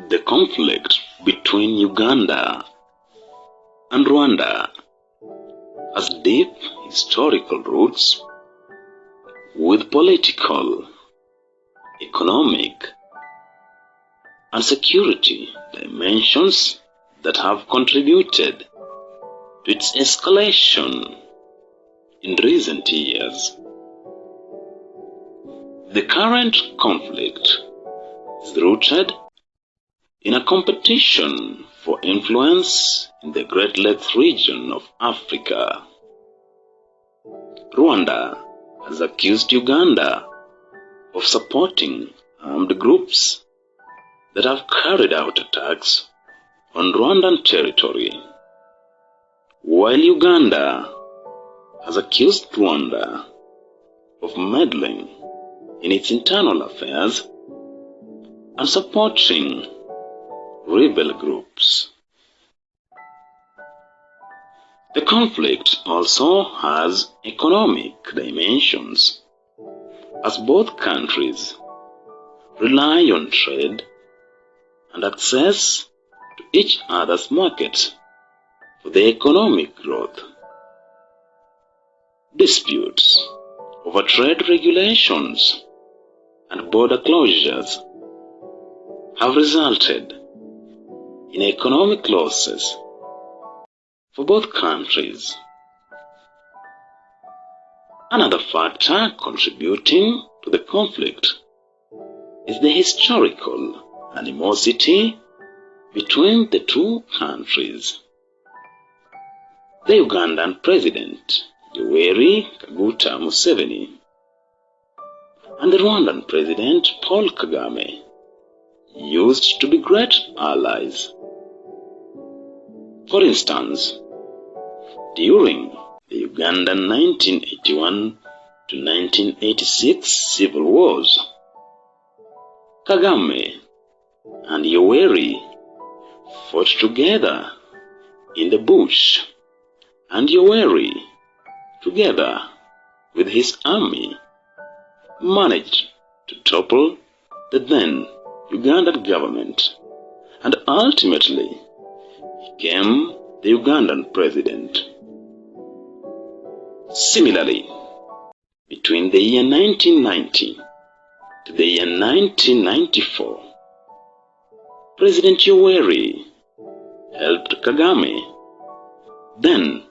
The conflict between Uganda and Rwanda has deep historical roots with political, economic, and security dimensions that have contributed to its escalation in recent years. The current conflict is rooted in a competition for influence in the Great Lakes region of Africa. Rwanda has accused Uganda of supporting armed groups that have carried out attacks on Rwandan territory, while Uganda has accused Rwanda of meddling in its internal affairs and supporting rebel groups. The conflict also has economic dimensions, as both countries rely on trade and access to each other's markets for their economic growth. Disputes over trade regulations and border closures have resulted in economic losses for both countries. Another factor contributing to the conflict is the historical animosity between the two countries. The Ugandan President Yoweri Kaguta Museveni and the Rwandan President Paul Kagame used to be great allies. For instance, during the Ugandan 1981 to 1986 civil wars, Kagame and Yoweri fought together in the bush, and Yoweri, together with his army, managed to topple the then Ugandan government and ultimately became the Ugandan president. Similarly, between the year 1990 to the year 1994, President Yoweri helped Kagame, then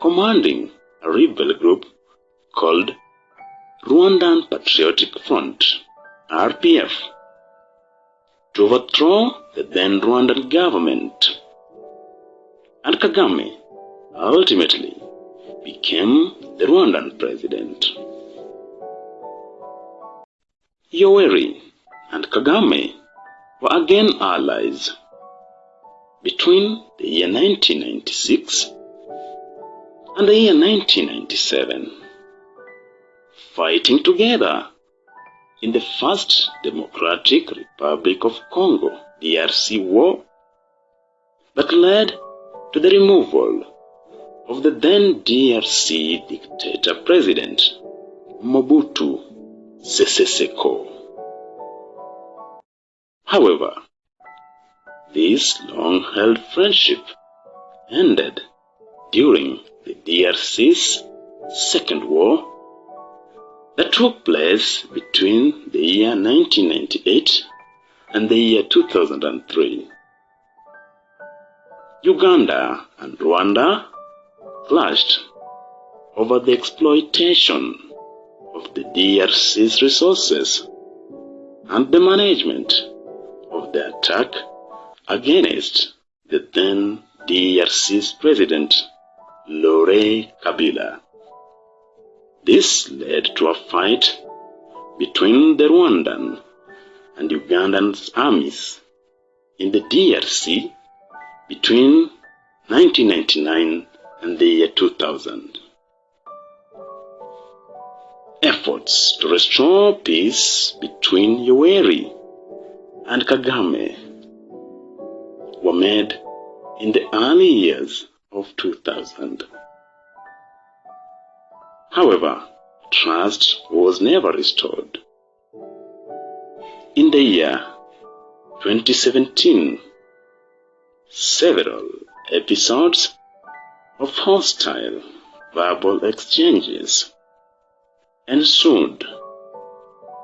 commanding a rebel group called Rwandan Patriotic Front, RPF, to overthrow the then Rwandan government, and Kagame ultimately became the Rwandan president. Yoweri and Kagame were again allies between the year 1996 and the year 1997, fighting together in the First Democratic Republic of Congo, DRC war, that led to the removal of the then DRC dictator president Mobutu Sese Seko. However, this long-held friendship ended during the DRC's Second War that took place between the year 1998 and the year 2003. Uganda and Rwanda clashed over the exploitation of the DRC's resources and the management of the attack against the then DRC's president, Laurent Kabila. This led to a fight between the Rwandan and Ugandan armies in the DRC between 1999 and the year 2000. Efforts to restore peace between Yoweri and Kagame were made in the early years of 2000. However, trust was never restored. In the year 2017, several episodes of hostile verbal exchanges ensued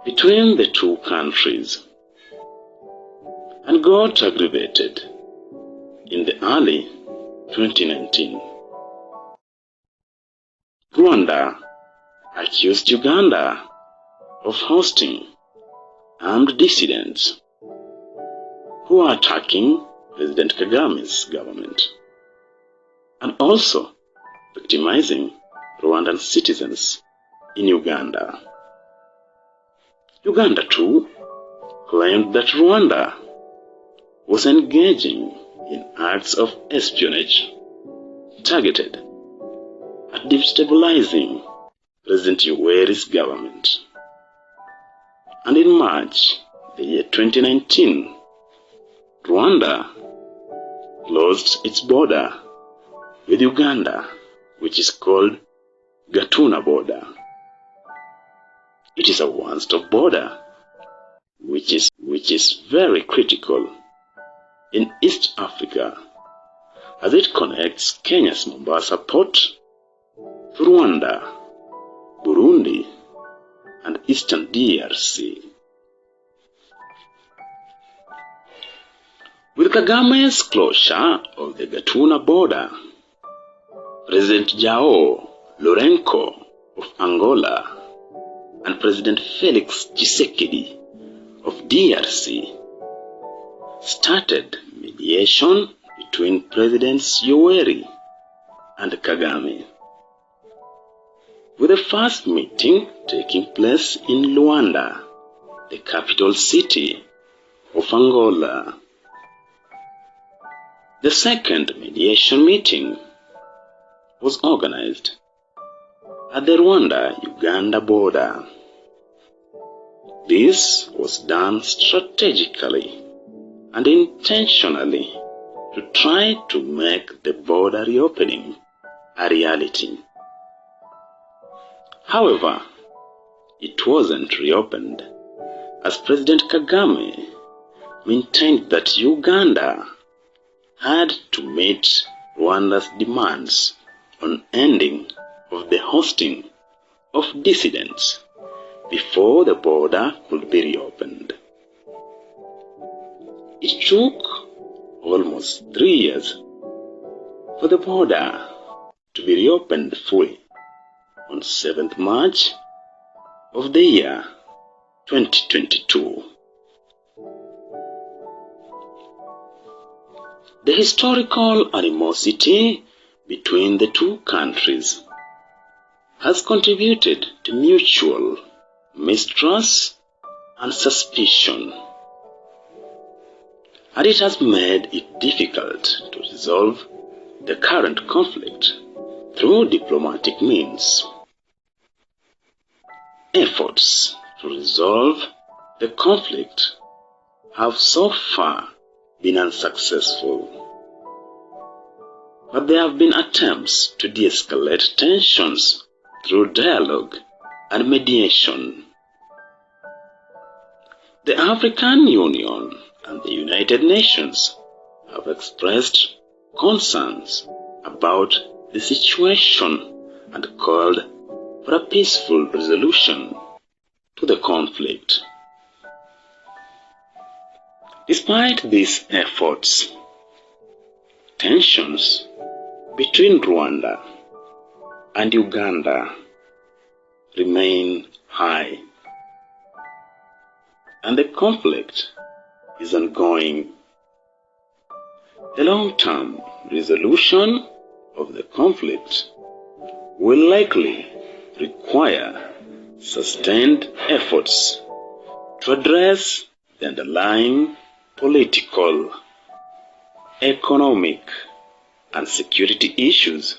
between the two countries and got aggravated in the early 2019. Rwanda accused Uganda of hosting armed dissidents who are attacking President Kagame's government and also victimizing Rwandan citizens in Uganda. Uganda too claimed that Rwanda was engaging in acts of espionage targeted at destabilizing President Yoweri's government. And in March the year 2019, Rwanda closed its border with Uganda, which is called Gatuna border. It is a one-stop border which is very critical in East Africa as it connects Kenya's Mombasa port to Rwanda, Burundi, and Eastern DRC. With Kagame's closure of the Gatuna border, President João Lourenço of Angola and President Felix Tshisekedi of DRC started mediation between Presidents Yoweri and Kagame, with the first meeting taking place in Luanda, the capital city of Angola. The second mediation meeting was organized at the Rwanda-Uganda border. This was done strategically and intentionally to try to make the border reopening a reality. However, it wasn't reopened as President Kagame maintained that Uganda had to meet Rwanda's demands on ending of the hosting of dissidents before the border could be reopened. It took almost 3 years for the border to be reopened fully on 7th March of the year 2022. The historical animosity between the two countries has contributed to mutual mistrust and suspicion, and it has made it difficult to resolve the current conflict through diplomatic means. Efforts to resolve the conflict have so far been unsuccessful, but there have been attempts to de-escalate tensions through dialogue and mediation. The African Union and the United Nations have expressed concerns about the situation and called for a peaceful resolution to the conflict. Despite these efforts, tensions between Rwanda and Uganda remain high, and the conflict is ongoing. The long-term resolution of the conflict will likely require sustained efforts to address the underlying political, economic, and security issues